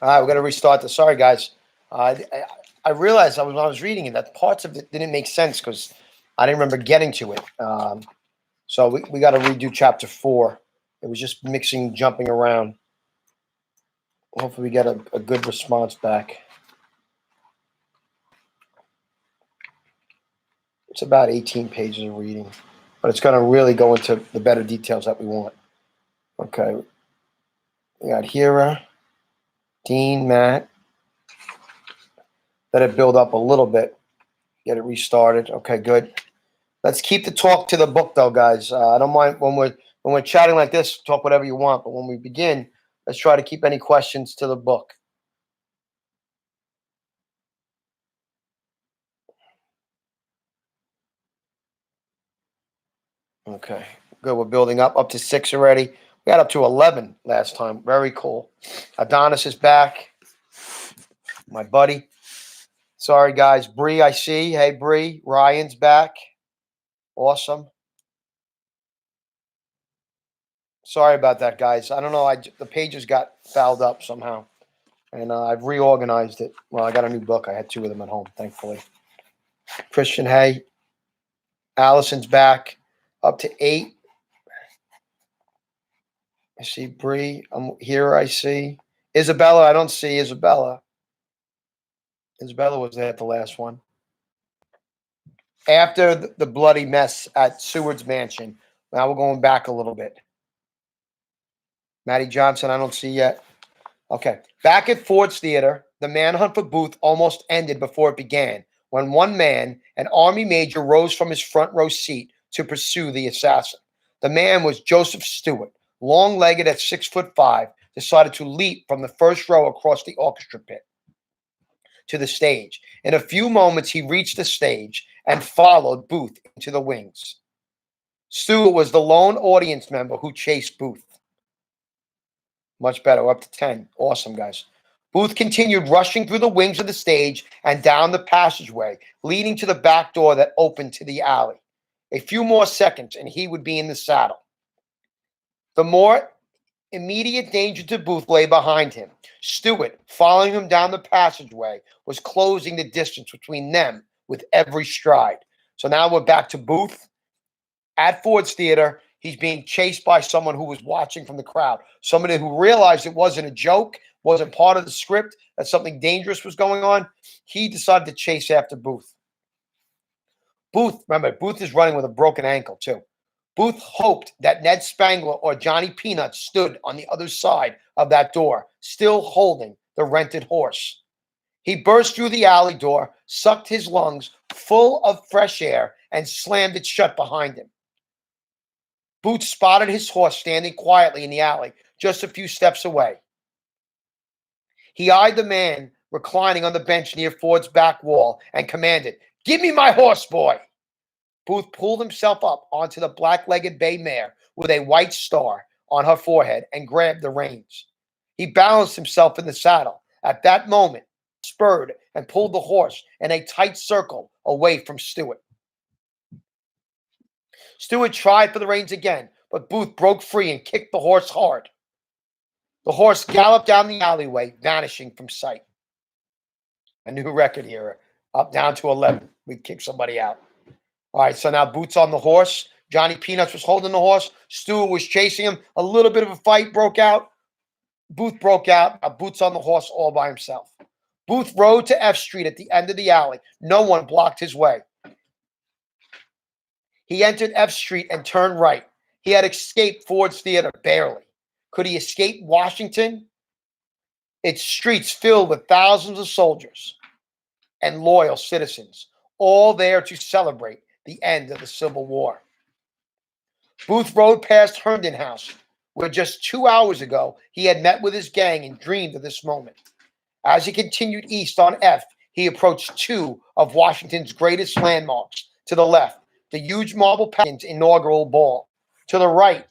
All right, we're gonna restart this. Sorry, guys. I realized when I was reading it that parts of it didn't make sense because I didn't remember getting to it. So we got to redo chapter 4. It was just mixing, jumping around. Hopefully, we get a good response back. It's about 18 pages of reading, but it's going to really go into the better details that we want. Okay. We got Hira, Dean, Matt. Let it build up a little bit. Get it restarted. Okay, good. Let's keep the talk to the book, though, guys. I don't mind when we're chatting like this. Talk whatever you want, but when we begin, let's try to keep any questions to the book. Okay, good. We're building up to 6 already. We got up to 11 last time. Very cool. Adonis is back. My buddy. Sorry, guys. Bree, I see. Hey, Bree. Ryan's back. Awesome. Sorry about that, guys. I don't know. The pages got fouled up somehow, and I've reorganized it. Well, I got a new book. I had 2 of them at home, thankfully. Christian, hey. Allison's back. Up to 8. I see Bree. I'm here. I see Isabella. I don't see Isabella. Isabella was there at the last one. After the bloody mess at Seward's mansion. Now we're going back a little bit. Maddie Johnson, I don't see yet. Okay. Back at Ford's Theater, the manhunt for Booth almost ended before it began when one man, an Army major, rose from his front row seat to pursue the assassin. The man was Joseph Stewart, long-legged at 6'5", decided to leap from the first row across the orchestra pit to the stage. In a few moments, he reached the stage and followed Booth into the wings. Stewart was the lone audience member who chased Booth. Much better, up to 10. Awesome, guys. Booth continued rushing through the wings of the stage and down the passageway, leading to the back door that opened to the alley. A few more seconds, and he would be in the saddle. The more immediate danger to Booth lay behind him. Stewart, following him down the passageway, was closing the distance between them with every stride. So now we're back to Booth at Ford's Theater. He's being chased by someone who was watching from the crowd. Somebody who realized it wasn't a joke, wasn't part of the script, that something dangerous was going on. He decided to chase after Booth. Remember, Booth is running with a broken ankle, too. Booth hoped that Ned Spangler or Johnny Peanuts stood on the other side of that door, still holding the rented horse. He burst through the alley door, sucked his lungs full of fresh air, and slammed it shut behind him. Booth spotted his horse standing quietly in the alley, just a few steps away. He eyed the man reclining on the bench near Ford's back wall and commanded, "Give me my horse, boy!" Booth pulled himself up onto the black-legged bay mare with a white star on her forehead and grabbed the reins. He balanced himself in the saddle. At that moment, spurred and pulled the horse in a tight circle away from Stewart. Stewart tried for the reins again, but Booth broke free and kicked the horse hard. The horse galloped down the alleyway, vanishing from sight. A new record here, up down to 11. We kicked somebody out. All right, so now Booth's on the horse. Johnny Peanuts was holding the horse. Stewart was chasing him. A little bit of a fight broke out. Booth broke out. Booth's on the horse all by himself. Booth rode to F Street at the end of the alley. No one blocked his way. He entered F Street and turned right. He had escaped Ford's Theater, barely. Could he escape Washington? Its streets filled with thousands of soldiers and loyal citizens, all there to celebrate the end of the Civil War. Booth rode past Herndon House, where just 2 hours ago he had met with his gang and dreamed of this moment. As he continued east on F, he approached 2 of Washington's greatest landmarks. To the left, the huge marble Palin's inaugural ball. To the right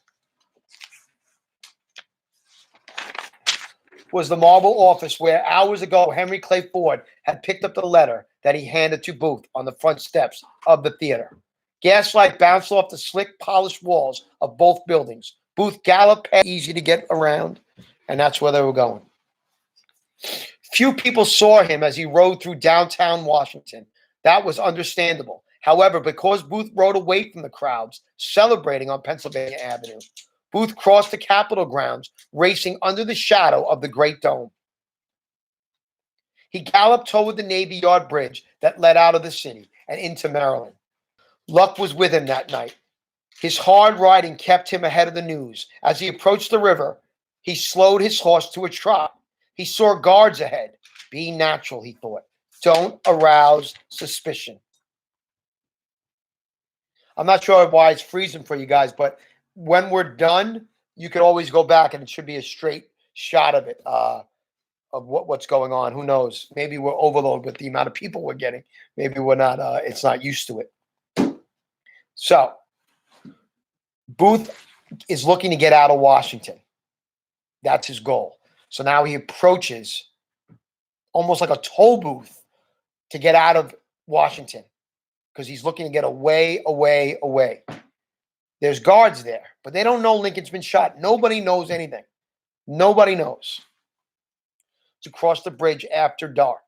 was the Marble office where hours ago Henry Clay Ford had picked up the letter that he handed to Booth on the front steps of the theater. Gaslight bounced off the slick, polished walls of both buildings. Booth galloped past, easy to get around, and that's where they were going. Few people saw him as he rode through downtown Washington. That was understandable. However, because Booth rode away from the crowds celebrating on Pennsylvania Avenue, Booth crossed the Capitol grounds, racing under the shadow of the Great Dome. He galloped toward the Navy Yard Bridge that led out of the city and into Maryland. Luck was with him that night. His hard riding kept him ahead of the news. As he approached the river, he slowed his horse to a trot. He saw guards ahead. Be natural, he thought. Don't arouse suspicion. I'm not sure why it's freezing for you guys, but when we're done, you can always go back and it should be a straight shot of it, of what's going on. Who knows? Maybe we're overloaded with the amount of people we're getting. Maybe we're not, it's not used to it. So, Booth is looking to get out of Washington. That's his goal. So now he approaches almost like a toll booth to get out of Washington because he's looking to get away, away, away. There's guards there, but they don't know Lincoln's been shot. Nobody knows anything. Nobody knows. To cross the bridge after dark,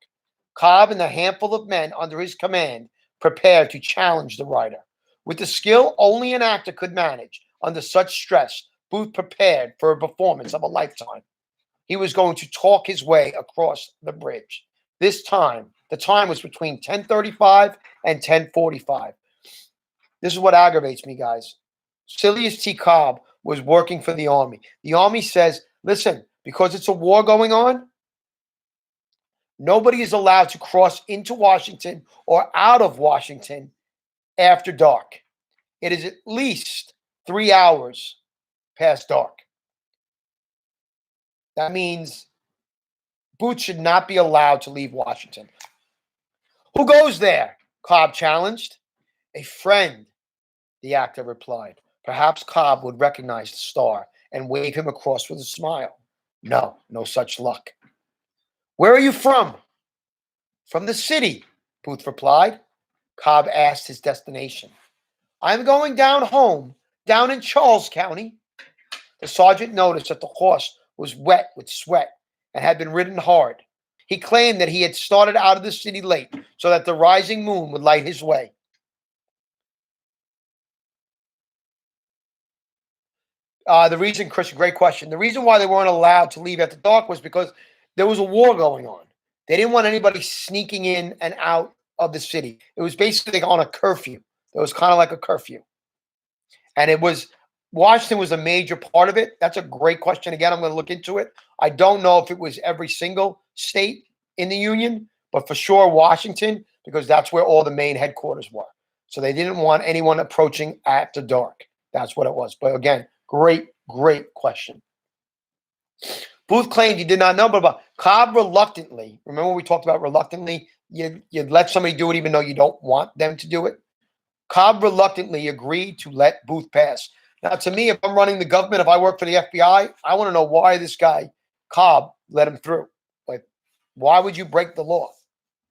Cobb and the handful of men under his command prepared to challenge the rider. With the skill only an actor could manage under such stress, Booth prepared for a performance of a lifetime. He was going to talk his way across the bridge. This time, the time was between 10:35 and 10:45. This is what aggravates me, guys. Silas T. Cobb was working for the Army. The Army says, listen, because it's a war going on, nobody is allowed to cross into Washington or out of Washington after dark. It is at least 3 hours past dark. That means Booth should not be allowed to leave Washington. Who goes there? Cobb challenged. A friend, the actor replied. Perhaps Cobb would recognize the star and wave him across with a smile. No, no such luck. Where are you from? From the city, Booth replied. Cobb asked his destination. I'm going down home, down in Charles County. The sergeant noticed that the horse was wet with sweat and had been ridden hard. He claimed that he had started out of the city late so that the rising moon would light his way. The reason, Christian, great question. The reason why they weren't allowed to leave after dark was because there was a war going on. They didn't want anybody sneaking in and out of the city. It was basically on a curfew. It was kind of like a curfew. And it was, Washington was a major part of it. That's a great question. Again, I'm going to look into it. I don't know if it was every single state in the Union, but for sure Washington, because that's where all the main headquarters were. So they didn't want anyone approaching after dark. That's what it was. But again, great question. Booth claimed he did not know, but Cobb reluctantly, remember we talked about reluctantly, you let somebody do it even though you don't want them to do it? Cobb reluctantly agreed to let Booth pass. Now, to me, if I'm running the government, if I work for the FBI, I want to know why this guy, Cobb, let him through. Like, why would you break the law?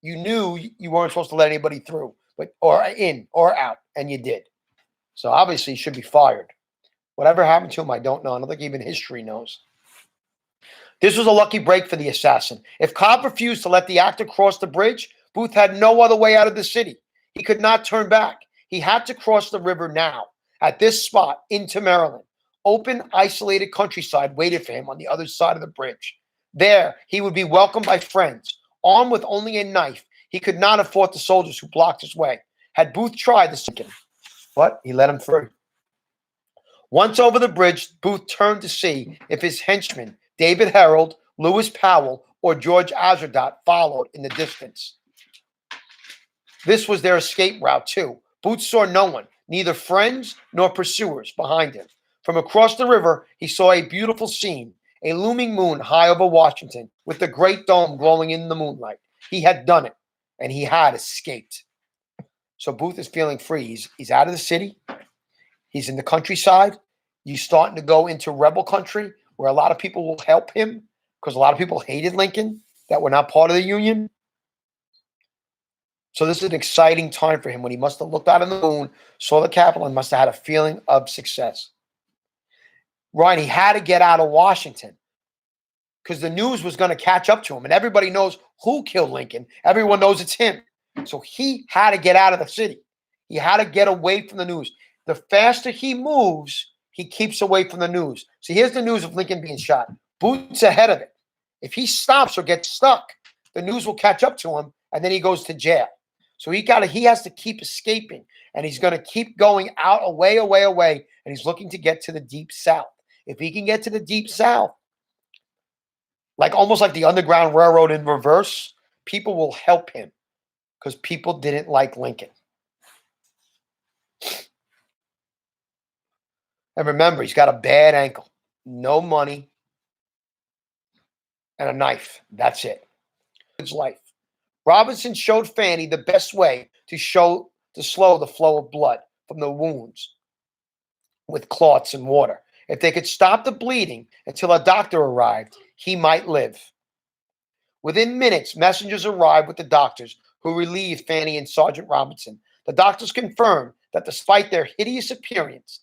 You knew you weren't supposed to let anybody through, but or in or out, and you did. So obviously, he should be fired. Whatever happened to him, I don't know. I don't think even history knows. This was a lucky break for the assassin. If Cobb refused to let the actor cross the bridge, Booth had no other way out of the city. He could not turn back. He had to cross the river now. At this spot, into Maryland, open, isolated countryside waited for him on the other side of the bridge. There, he would be welcomed by friends. Armed with only a knife, he could not have fought the soldiers who blocked his way. Had Booth tried to sink him, but he let him through. Once over the bridge, Booth turned to see if his henchmen, David Herold, Lewis Powell, or George Azardot, followed in the distance. This was their escape route, too. Booth saw no one, neither friends nor pursuers behind him. From across the river, he saw a beautiful scene, a looming moon high over Washington, with the great dome glowing in the moonlight. He had done it, and he had escaped. So Booth is feeling free. He's out of the city. He's in the countryside. He's starting to go into rebel country, where a lot of people will help him, because a lot of people hated Lincoln that were not part of the Union. So this is an exciting time for him when he must have looked out on the moon, saw the Capitol, and must have had a feeling of success. Ryan, he had to get out of Washington because the news was going to catch up to him, and everybody knows who killed Lincoln. Everyone knows it's him. So he had to get out of the city. He had to get away from the news. The faster he moves, he keeps away from the news. So here's the news of Lincoln being shot. Booth's ahead of it. If he stops or gets stuck, the news will catch up to him, and then he goes to jail. So he has to keep escaping, and he's going to keep going out, away, and he's looking to get to the Deep South. If he can get to the Deep South, almost like the Underground Railroad in reverse, people will help him because people didn't like Lincoln. And remember, he's got a bad ankle, no money, and a knife. That's it. His life. Robinson showed Fanny the best way to slow the flow of blood from the wounds with cloths and water. If they could stop the bleeding until a doctor arrived, he might live. Within minutes, messengers arrived with the doctors who relieved Fanny and Sergeant Robinson. The doctors confirmed that despite their hideous appearance,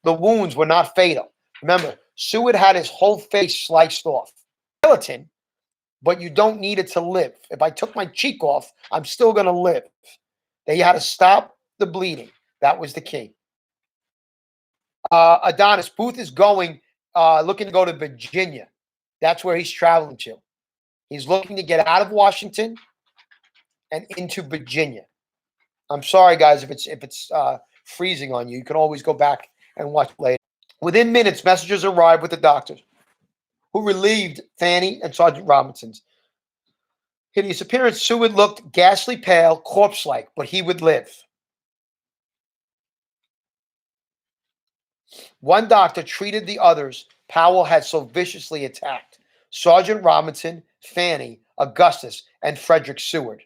the wounds were not fatal. Remember, Seward had his whole face sliced off. Skeleton, but you don't need it to live. If I took my cheek off, I'm still going to live. They had to stop the bleeding. That was the key. Adonis, Booth is looking to go to Virginia. That's where he's traveling to. He's looking to get out of Washington and into Virginia. I'm sorry, guys, if it's freezing on you. You can always go back and watch later. Within minutes, messengers arrived with the doctors who relieved Fanny and Sergeant Robinson's hideous appearance. Seward looked ghastly pale, corpse-like, but he would live. One doctor treated the others Powell had so viciously attacked: Sergeant Robinson, Fanny, Augustus, and Frederick Seward.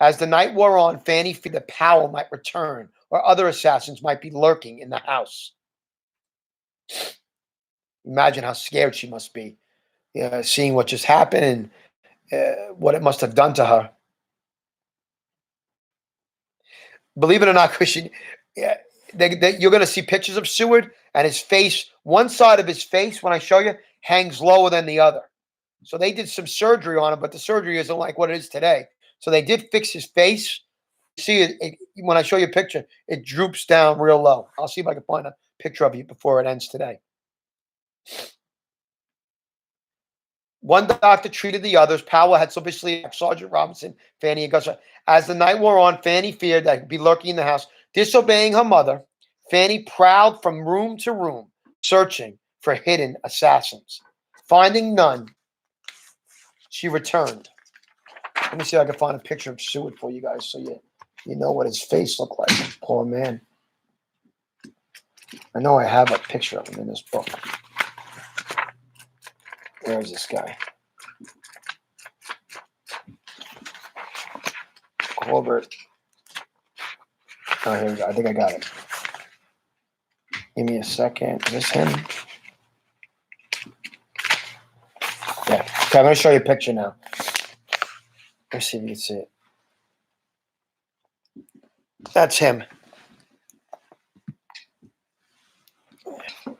As the night wore on, Fanny feared that Powell might return or other assassins might be lurking in the house. Imagine how scared she must be, seeing what just happened and what it must have done to her. Believe it or not, Christian, you're going to see pictures of Seward, and his face, one side of his face, when I show you, hangs lower than the other. So they did some surgery on him, but the surgery isn't like what it is today. So they did fix his face. See it when I show you a picture, it droops down real low. I'll see if I can find a picture of you before it ends today. One doctor treated the others. Powell had so viciously attacked Sergeant Robinson, Fanny, and Augustus. As the night wore on, Fanny feared that he'd be lurking in the house. Disobeying her mother, Fanny prowled from room to room, searching for hidden assassins. Finding none, she returned. Let me see if I can find a picture of Seward for you guys so you know what his face looked like. Poor man. I know I have a picture of him in this book. Where is this guy? Corbett. Oh, here we go. I think I got it. Give me a second. Is this him? Yeah. Okay, I'm going to show you a picture now. Let's see if you can see it. That's him. And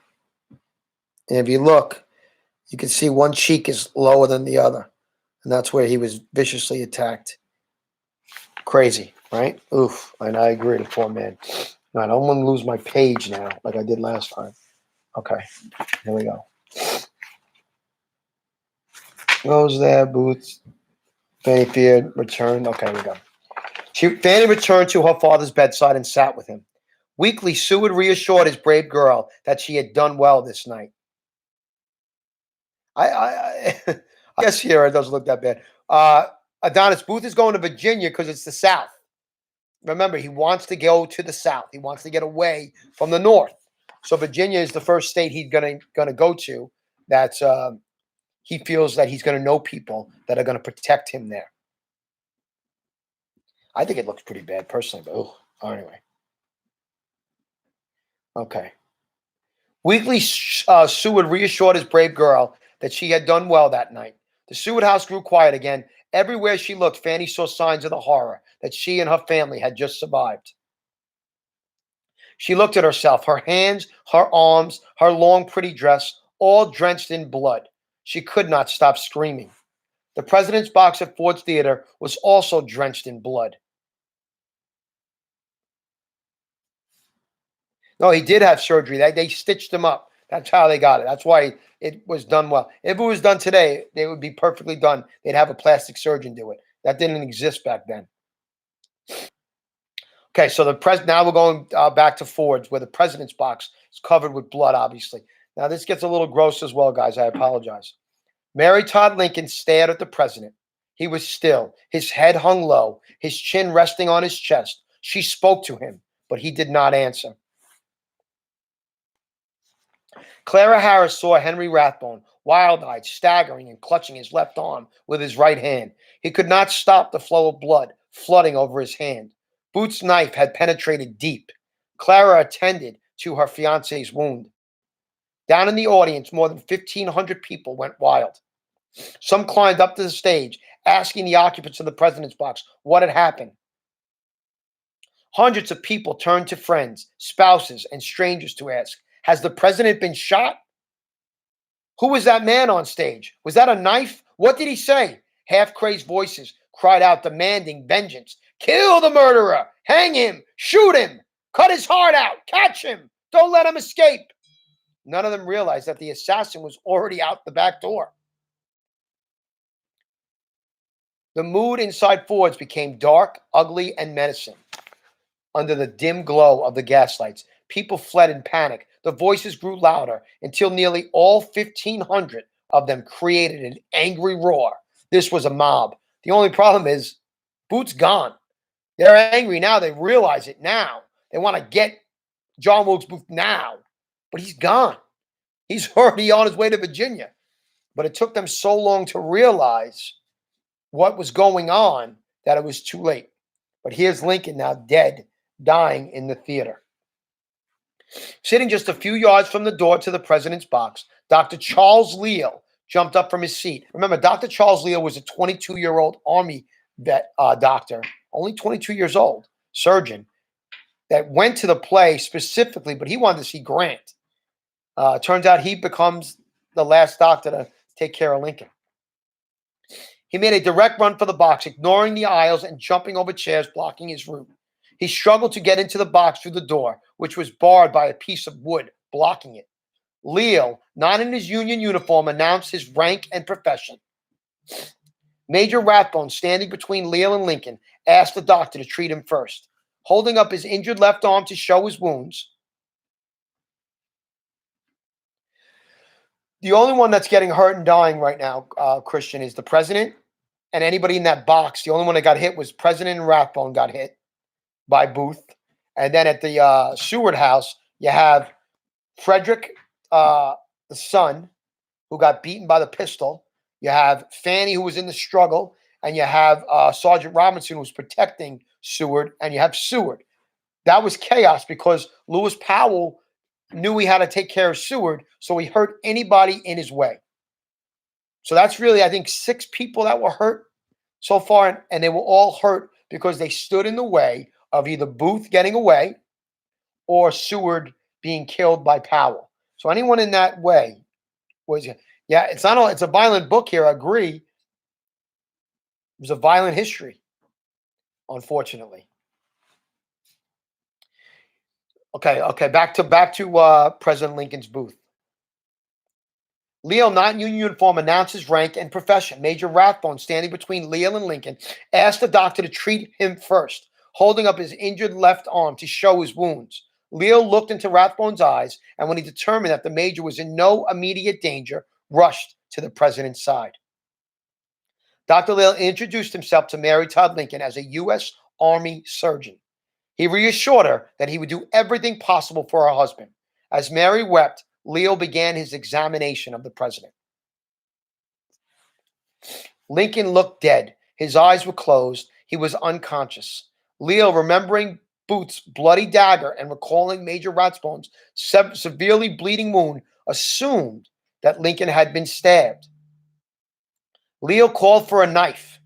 if you look, you can see one cheek is lower than the other. And that's where he was viciously attacked. Crazy, right? Oof. And I agree, the poor man. All right, I don't want to lose my page now like I did last time. Okay, here we go. Goes there, Boots. Fanny feared, returned. Okay, here we go. Fanny returned to her father's bedside and sat with him. Weakly, Seward reassured his brave girl that she had done well this night. I guess here it doesn't look that bad. Adonis, Booth is going to Virginia because it's the South. Remember, he wants to go to the South. He wants to get away from the North. So Virginia is the first state he's gonna go to. That's he feels that he's going to know people that are going to protect him there. I think it looks pretty bad personally, but anyway. Okay. Weakly, Seward reassured his brave girl that she had done well that night. The Seward house grew quiet again. Everywhere she looked, Fanny saw signs of the horror that she and her family had just survived. She looked at herself, her hands, her arms, her long, pretty dress, all drenched in blood. She could not stop screaming. The president's box at Ford's Theater was also drenched in blood. No, he did have surgery. They stitched him up. That's how they got it. That's why it was done well. If it was done today, they would be perfectly done. They'd have a plastic surgeon do it. That didn't exist back then. Okay, so now we're going back to Ford's, where the president's box is covered with blood, obviously. Now, this gets a little gross as well, guys. I apologize. Mary Todd Lincoln stared at the president. He was still. His head hung low, his chin resting on his chest. She spoke to him, but he did not answer. Clara Harris saw Henry Rathbone, wild-eyed, staggering, and clutching his left arm with his right hand. He could not stop the flow of blood flooding over his hand. Booth's knife had penetrated deep. Clara attended to her fiancé's wound. Down in the audience, more than 1,500 people went wild. Some climbed up to the stage, asking the occupants of the president's box what had happened. Hundreds of people turned to friends, spouses, and strangers to ask, has the president been shot? Who was that man on stage? Was that a knife? What did he say? Half-crazed voices cried out, demanding vengeance. Kill the murderer! Hang him! Shoot him! Cut his heart out! Catch him! Don't let him escape! None of them realized that the assassin was already out the back door. The mood inside Ford's became dark, ugly, and menacing. Under the dim glow of the gaslights, people fled in panic. The voices grew louder until nearly all 1,500 of them created an angry roar. This was a mob. The only problem is, Booth's gone. They're angry now. They realize it now. They want to get John Wilkes Booth now. But he's gone. He's already on his way to Virginia. But it took them so long to realize what was going on that it was too late. But here's Lincoln now dead, dying in the theater. Sitting just a few yards from the door to the president's box, Dr. Charles Leal jumped up from his seat. Remember, Dr. Charles Leal was a 22-year-old Army vet doctor, only 22 years old, surgeon, that went to the play specifically, but he wanted to see Grant. Turns out he becomes the last doctor to take care of Lincoln. He made a direct run for the box, ignoring the aisles and jumping over chairs, blocking his route. He struggled to get into the box through the door, which was barred by a piece of wood, blocking it. Leal, not in his Union uniform, announced his rank and profession. Major Rathbone, standing between Leal and Lincoln, asked the doctor to treat him first. Holding up his injured left arm to show his wounds, the only one that's getting hurt and dying right now, Christian, is the president and anybody in that box. The only one that got hit was President Rathbone got hit by Booth. And then at the Seward house, you have Frederick, the son, who got beaten by the pistol. You have Fanny, who was in the struggle. And you have Sergeant Robinson, who was protecting Seward. And you have Seward. That was chaos because Lewis Powell knew he had to take care of Seward, so he hurt anybody in his way. So that's really, I think, 6 people that were hurt so far, and they were all hurt because they stood in the way of either Booth getting away or Seward being killed by Powell. So anyone in that way was, yeah, it's a violent book here, I agree. It was a violent history, unfortunately. Okay. Back to President Lincoln's booth. Leal, not in uniform, announced his rank and profession. Major Rathbone, standing between Leal and Lincoln, asked the doctor to treat him first, holding up his injured left arm to show his wounds. Leal looked into Rathbone's eyes, and when he determined that the major was in no immediate danger, rushed to the president's side. Dr. Leal introduced himself to Mary Todd Lincoln as a U.S. Army surgeon. He reassured her that he would do everything possible for her husband. As Mary wept, Leal began his examination of the president. Lincoln looked dead. His eyes were closed. He was unconscious. Leal, remembering Booth's bloody dagger and recalling Major Rathbone's severely bleeding wound, assumed that Lincoln had been stabbed. Leal called for a knife.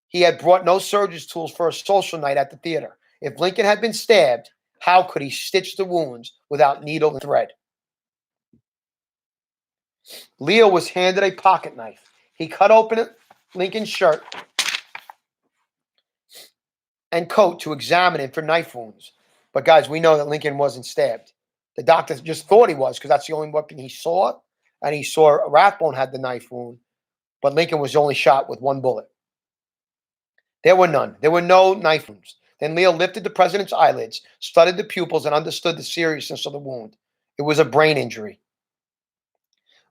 He had brought no surgeon's tools for a social night at the theater. If Lincoln had been stabbed, how could he stitch the wounds without needle and thread? Leo was handed a pocket knife. He cut open Lincoln's shirt and coat to examine him for knife wounds. But guys, we know that Lincoln wasn't stabbed. The doctor just thought he was because that's the only weapon he saw. And he saw Rathbone had the knife wound, but Lincoln was only shot with one bullet. There were none. There were no knife wounds. Then Leo lifted the president's eyelids, studied the pupils, and understood the seriousness of the wound. It was a brain injury.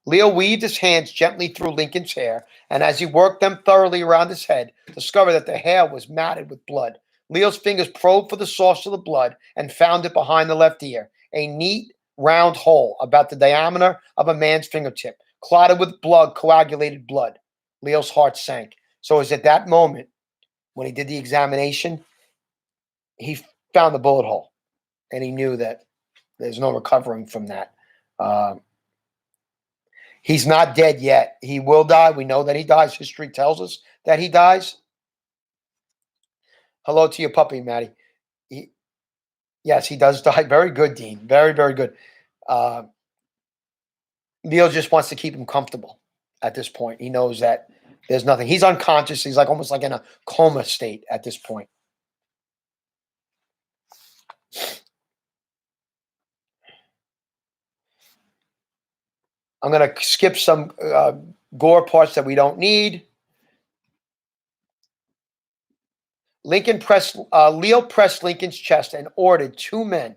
Leo weaved his hands gently through Lincoln's hair, and as he worked them thoroughly around his head, discovered that the hair was matted with blood. Leo's fingers probed for the source of the blood and found it behind the left ear, a neat, round hole about the diameter of a man's fingertip, clotted with blood, coagulated blood. Leo's heart sank. So it was at that moment, when he did the examination, he found the bullet hole, and he knew that there's no recovering from that. He's not dead yet. He will die. We know that he dies. History tells us that he dies. Hello to your puppy, Maddie. Yes, he does die. Very good, Dean. Very, very good. Leo just wants to keep him comfortable at this point. He knows that there's nothing. He's unconscious. He's like almost like in a coma state at this point. I'm going to skip some gore parts that we don't need. Leo pressed Lincoln's chest and ordered two men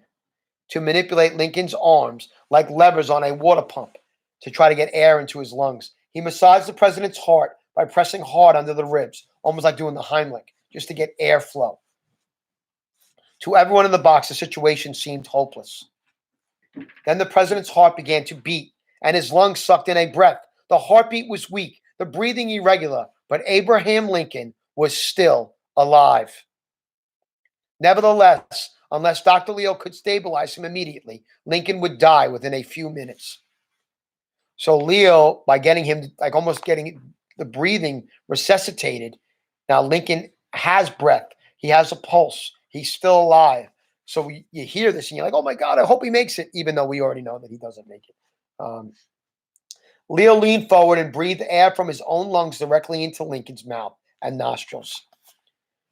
to manipulate Lincoln's arms like levers on a water pump to try to get air into his lungs. He massaged the president's heart by pressing hard under the ribs, almost like doing the Heimlich, just to get airflow. To everyone in the box, the situation seemed hopeless. Then the president's heart began to beat, and his lungs sucked in a breath. The heartbeat was weak, the breathing irregular, but Abraham Lincoln was still alive. Nevertheless, unless Dr. Leo could stabilize him immediately, Lincoln would die within a few minutes. So Leo, by getting him, like almost getting the breathing resuscitated, now Lincoln has breath. He has a pulse. He's still alive. So you hear this and you're like, oh my God, I hope he makes it, even though we already know that he doesn't make it. Leo leaned forward and breathed air from his own lungs directly into Lincoln's mouth and nostrils.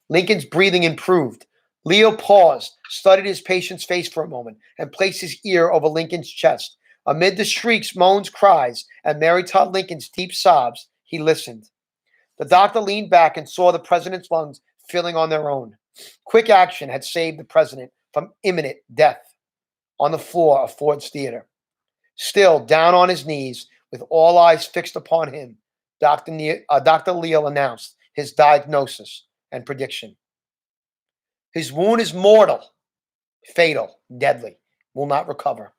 Lincoln's breathing improved. Leo paused, studied his patient's face for a moment, and placed his ear over Lincoln's chest. Amid the shrieks, moans, cries, and Mary Todd Lincoln's deep sobs, he listened. The doctor leaned back and saw the president's lungs filling on their own. Quick action had saved the president from imminent death on the floor of Ford's Theater. Still, down on his knees, with all eyes fixed upon him, Dr. Leo announced his diagnosis and prediction. His wound is mortal, fatal, deadly, will not recover.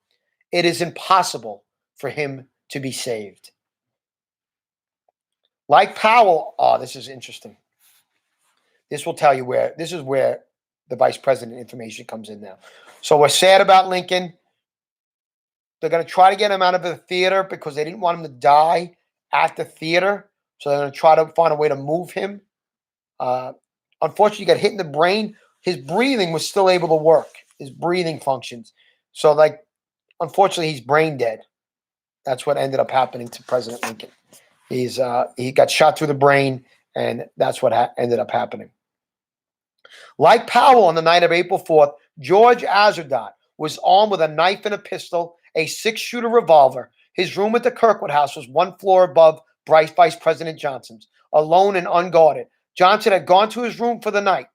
It is impossible for him to be saved. Like Powell, this is interesting. This will tell you this is where the vice president information comes in now. So we're sad about Lincoln. They're going to try to get him out of the theater because they didn't want him to die at the theater. So they're going to try to find a way to move him. Unfortunately, he got hit in the brain. His breathing was still able to work. His breathing functions. So, unfortunately, he's brain dead. That's what ended up happening to President Lincoln. He got shot through the brain, and that's what ended up happening. Like Powell on the night of April 4th, George Azardot was armed with a knife and a pistol, a 6-shooter revolver. His room at the Kirkwood House was one floor above Vice President Johnson's, alone and unguarded. Johnson had gone to his room for the night.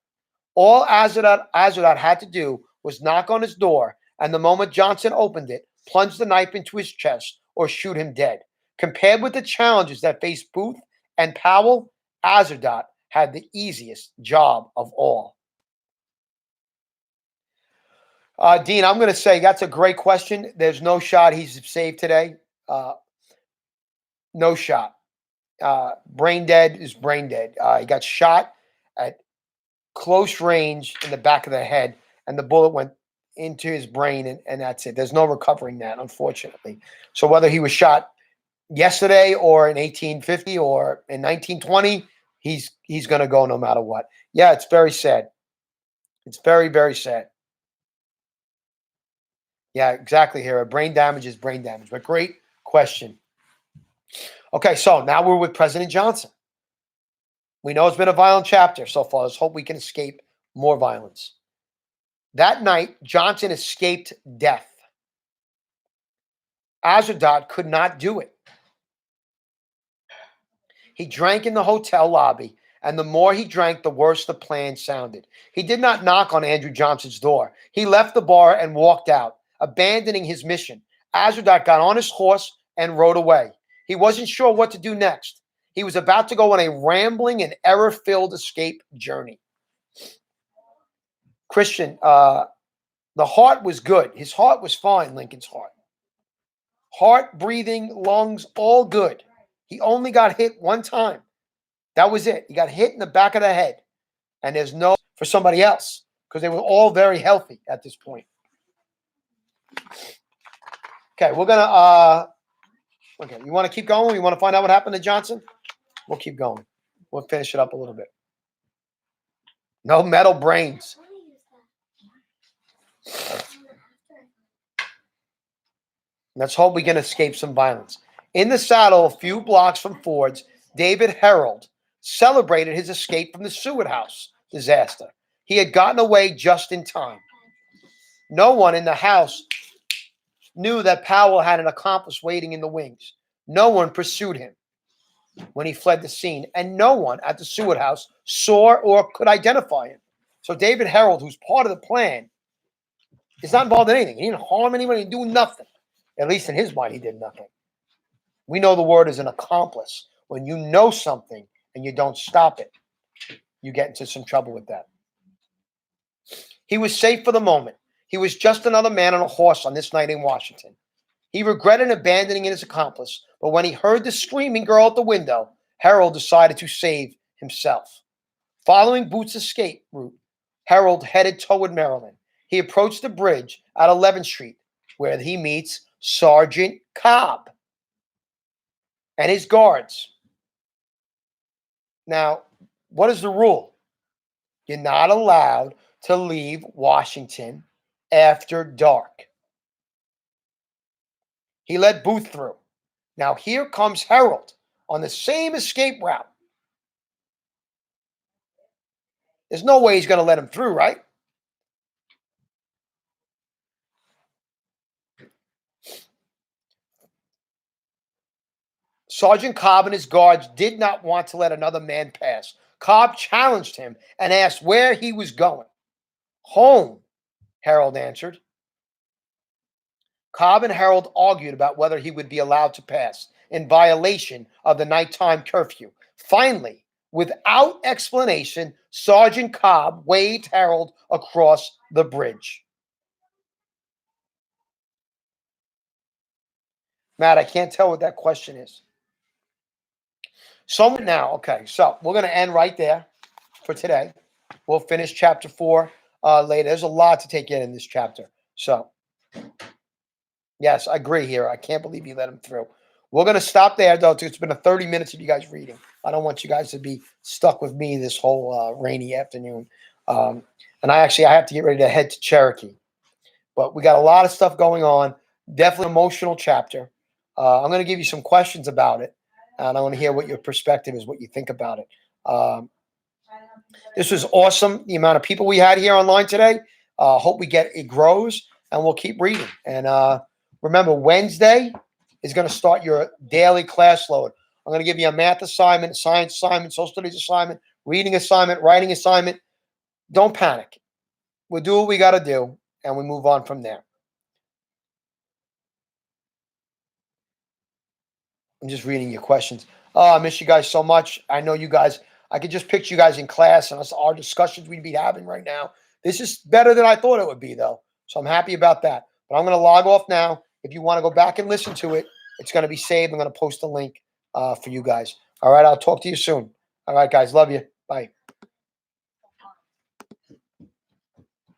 All Azardot had to do was knock on his door, and the moment Johnson opened it, plunge the knife into his chest or shoot him dead. Compared with the challenges that faced Booth and Powell, Azardot had the easiest job of all. Dean, I'm going to say that's a great question. There's no shot he's saved today. No shot. Brain dead is brain dead. He got shot at close range in the back of the head, and the bullet went into his brain, and that's it. There's no recovering that, unfortunately. So whether he was shot yesterday or in 1850 or in 1920, he's going to go no matter what. Yeah, it's very sad. It's very, very sad. Yeah, exactly, Hera. Brain damage is brain damage. But great question. Okay, so now we're with President Johnson. We know it's been a violent chapter so far. Let's hope we can escape more violence. That night, Johnson escaped death. Azadot could not do it. He drank in the hotel lobby, and the more he drank, the worse the plan sounded. He did not knock on Andrew Johnson's door. He left the bar and walked out, abandoning his mission. Azadot got on his horse and rode away. He wasn't sure what to do next. He was about to go on a rambling and error-filled escape journey. Christian, the heart was good. His heart was fine, Lincoln's heart. Heart, breathing, lungs, all good. He only got hit one time. That was it. He got hit in the back of the head. And there's no for somebody else because they were all very healthy at this point. Okay, we're going to, okay, you want to keep going? You want to find out what happened to Johnson? We'll keep going. We'll finish it up a little bit. No metal brains. Let's hope we can escape some violence. In the saddle, a few blocks from Ford's, David Harold celebrated his escape from the Seward house disaster. He had gotten away just in time. No one in the house knew that Powell had an accomplice waiting in the wings. No one pursued him when he fled the scene, and no one at the Seward house saw or could identify him. So David Harold, who's part of the plan, is not involved in anything. He didn't harm anybody, he didn't do nothing. At least in his mind, he did nothing. We know the word is an accomplice. When you know something and you don't stop it, you get into some trouble with that. He was safe for the moment. He was just another man on a horse on this night in Washington. He regretted abandoning his accomplice, but when he heard the screaming girl at the window, Harold decided to save himself. Following Booth's escape route, Harold headed toward Maryland. He approached the bridge at 11th Street, where he meets Sergeant Cobb and his guards. Now, what is the rule? You're not allowed to leave Washington after dark. He let Booth through. Now, here comes Harold on the same escape route. There's no way he's going to let him through, right? Sergeant Cobb and his guards did not want to let another man pass. Cobb challenged him and asked where he was going. Home, Harold answered. Cobb and Harold argued about whether he would be allowed to pass in violation of the nighttime curfew. Finally, without explanation, Sergeant Cobb waved Harold across the bridge. Matt, I can't tell what that question is. So now, okay, so we're going to end right there for today. We'll finish chapter 4 later. There's a lot to take in this chapter. So, yes, I agree here. I can't believe you let him through. We're going to stop there, though. It's been 30 minutes of you guys reading. I don't want you guys to be stuck with me this whole rainy afternoon. And I have to get ready to head to Cherokee. But we got a lot of stuff going on. Definitely an emotional chapter. I'm going to give you some questions about it. And I want to hear what your perspective is, what you think about it. This was awesome, the amount of people we had here online today. Hope it grows, and we'll keep reading. And remember, Wednesday is going to start your daily class load. I'm going to give you a math assignment, science assignment, social studies assignment, reading assignment, writing assignment. Don't panic. We'll do what we got to do, and we move on from there. I'm just reading your questions. Oh, I miss you guys so much. I know you guys, I could just picture you guys in class and our discussions we'd be having right now. This is better than I thought it would be, though. So I'm happy about that. But I'm going to log off now. If you want to go back and listen to it, it's going to be saved. I'm going to post a link for you guys. All right, I'll talk to you soon. All right, guys. Love you. Bye.